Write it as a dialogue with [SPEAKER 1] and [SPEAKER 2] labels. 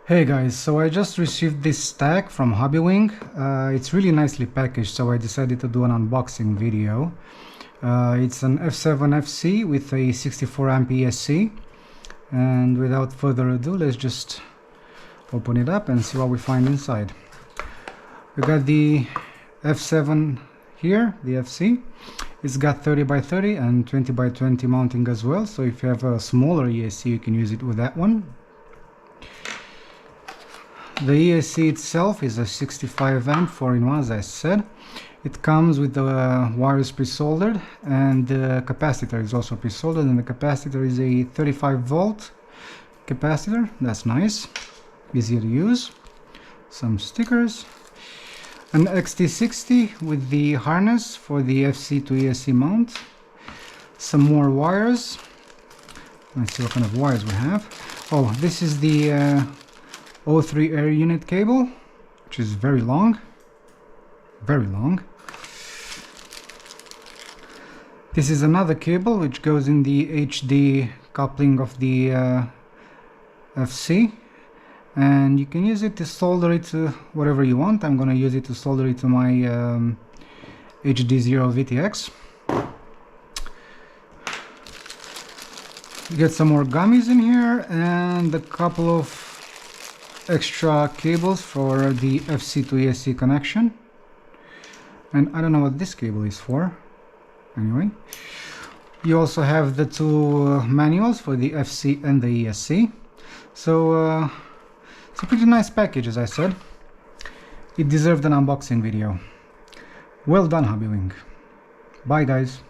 [SPEAKER 1] Hey guys, so I just received this stack from Hobbywing. It's really nicely packaged, so I decided to do an unboxing video. It's an F7 FC with a 64 amp ESC, and without further ado, let's just open it up and see what we find inside. We got the F7 here, the FC. It's got 30 by 30 and 20 by 20 mounting as well, so if you have a smaller ESC you can use it with that one. The ESC itself is a 65 amp 4-in-1, as I said. It comes with the wires pre-soldered, and the capacitor is also pre-soldered, and the capacitor is a 35 volt capacitor. That's nice, easy to use. Some stickers, an XT60 with the harness for the FC to ESC mount, some more wires. Let's see what kind of wires we have. Oh, this is the O3 air unit cable, which is very long, very long. This is another cable which goes in the HD coupling of the FC, and you can use it to solder it to whatever you want. I'm gonna use it to solder it to my HD0 VTX. You get some more gummies in here and a couple of extra cables for the FC to ESC connection, and I don't know what this cable is for. Anyway, you also have the two manuals for the FC and the ESC. So it's a pretty nice package, as I said. It deserved an unboxing video. Well done, Hobbywing. Bye guys.